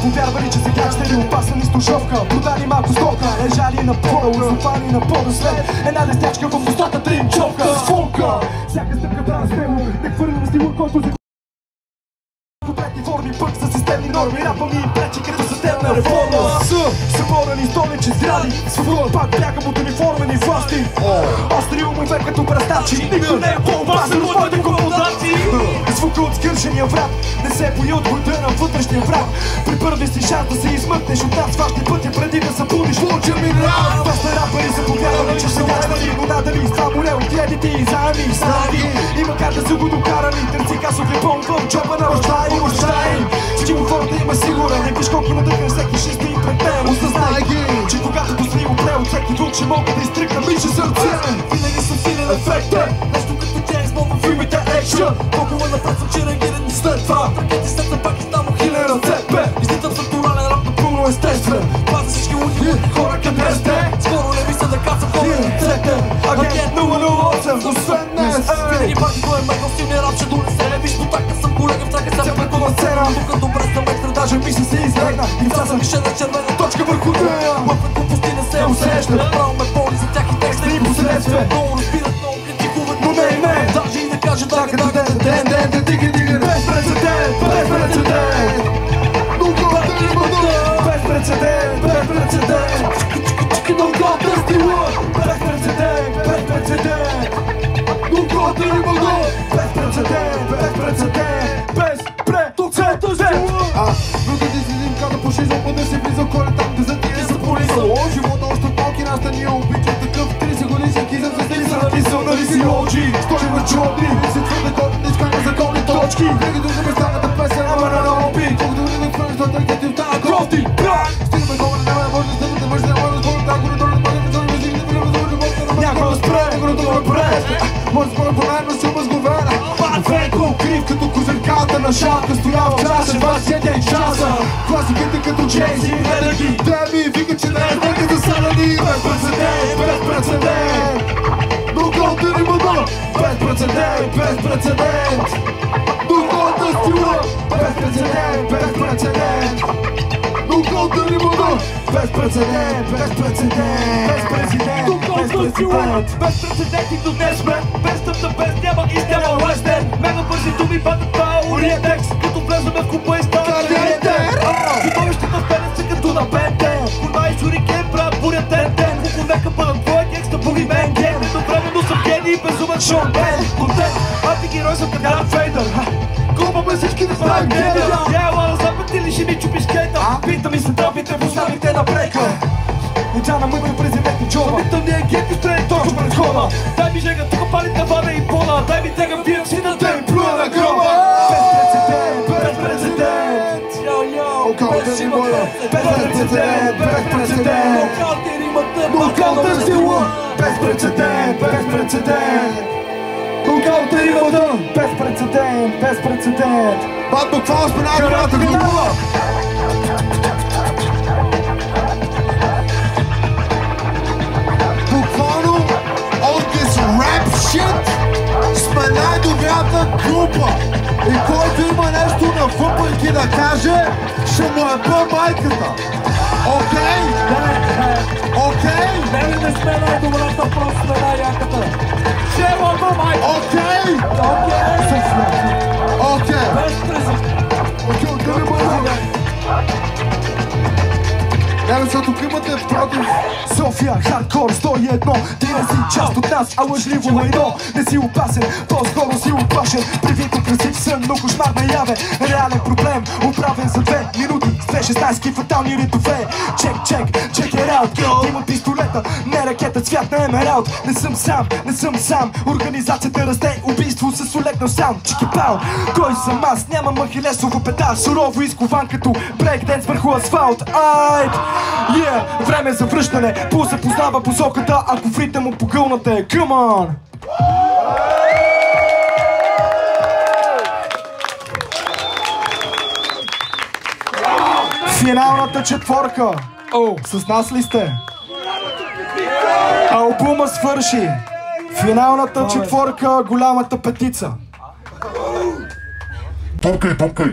повярвали, че сега ще ни опасна ни стожовка. Продали малко стока, лежали на пода, озовани на пода след една дестячка в устата им човка. Функа, всяка стъпка трансферно, не хвърли на стила, който за конкретни форми, пък за системни норми. Рапа ми им пречи като съдебна реформа. Съборени столичи сгради, свободен пак бягам от униформени власти. Остри умове като пръстачи, никой не е по-опасен от моите комодаци. Звука от скършения враг, не се бои от бойта на вътрешния враг. При първи си шанс да се измъкнеш от нас вашите пътя преди да събудиш луча ми нрав. Доста рапъри са повярвали, че са граждани, но надали с това море от кредити и заеми и снаги. И макар да са го докарали, търци касов лепон в джоба на баща и баща им. Че го хората има сигурен, не виж колко надъхен всеки ще стои пред теб. Осъзнай ги, че когато пусни опре от всеки друг, ще мога да изтръгна миша сърце. Винаги съм силен ефект, нещо като Джеймс Бонд във филмите екшън. Толкова напред съм, че реагирам и след това ракети след пак и ставам хилен ръцет, бе. Излитам с натурален рап напълно естествен. Пазя всички луди хора къде сте. Скоро не мисля да кацам хора лицете. Агент 008, освен днес. Винаги пак той е мегал силния рап, ще донесе. Виж потака съм колега в трака сега пред на сцена. Тука добре съм екстра, даже мисля се излегна. И това съм више на червена точка върху нея. Лъпна глупости не се усеща. Право ме боли за тях и текста и последствия. Много разбират, много критикуват, но не и мен. Даже и да кажа така ден, диги, без прецедент, без прецедент. Без прецедент, без прецедент. Но года стила, без прецедент, без прецедент. Но года не мога, без прецедент, без прецедент. Без прецедент. Друга ти си зимка да пуши за да си влиза коли там да затие са полизало. Живота още от малки нас да ни обича такъв 30 годишен кизъм за стили са написал нали си очи. Стои на чорни, си твърде годни, изканя законни точки. Винаги друга ме станата песен, ама на нова бит. Колко дори да хвърнеш това тъй като та грофти. Стигаме горе, няма да може да стъпите, може да може да спорят, ако не долу да бъде да не стигне, да не може да някой да спре, някой да го прес. Може да спорят по-наемно си обезговена. Венко, крив като козирката на шапка, стоя в часа, 27 часа. Класиките като Джейзи и Енерги. Деми, вика, че не е нека да са ради. Без прецедент, без прецедент. Но голта ни мъда. Без прецедент, без прецедент. Но голта стила. Без прецедент, без прецедент. Но голта ни мъда. Без прецедент, без прецедент. Без президент, без прецедент. Без прецеденти до днес сме, без стъпта, без няма и няма уестерн. Мега бързи думи падат това ориентекс, като влезваме в купа и става калиентен. Готовищата в пенеца като на Бентен. Курва и шурикен правят буря тентен. Колко нека бъдат твоя гекста буги мен ген. Едновременно съм гений и безумен Шон Бен. Контент, антигерой съм като Дарт Вейдър. Глупаме всички да знаем геда. Ела на запад ти ли ще ми чупиш кейта. Питам и се тропите, поставите на брека. Лица на мътни президентни джоба. Питам ни е гет и стрели точно пред хода. Дай ми жега, тука пали тавана и пода. Дай ми тега пием си да те плюя на гроба. Без прецедент, без прецедент. Без прецедент, без прецедент. Нокаутът стила. Без прецедент, без прецедент. Нокаутът римата. Без прецедент, без прецедент. Бат буквално спинава граната група. Буквално от this rap shit сме най-добрата група. И който има нещо на въпреки да каже, ще му е по-майката. Окей? Окей? Не сме най-добрата, просто сме най-яката. Ще му е по-майката. Окей? Окей? Без прецедент. Окей, да не бъде. Не, защото климата е против. София, хардкор, 101. Ти не си част от нас, а лъжливо лайно. Не си опасен, по-скоро си оплашен. Привито красив сън, но кошмар наяве. Реален проблем, оправен за 2 минути. С 2-16 фатални ритове. Чек it out. Има пистолета, не ракета, цвят на емералд. Не съм сам. Организацията расте, убийство с олегнал сам. Чики-пау, кой съм аз? Няма махилесова педа. Сурово изкован като брейкденс върху асфалт. Айд! Време за връщане, пулса познава посоката, ако в ритъм му погълната е. Come on! Финалната четворка. С нас ли сте? Албума свърши. Финалната четворка, голямата петица. Пукай.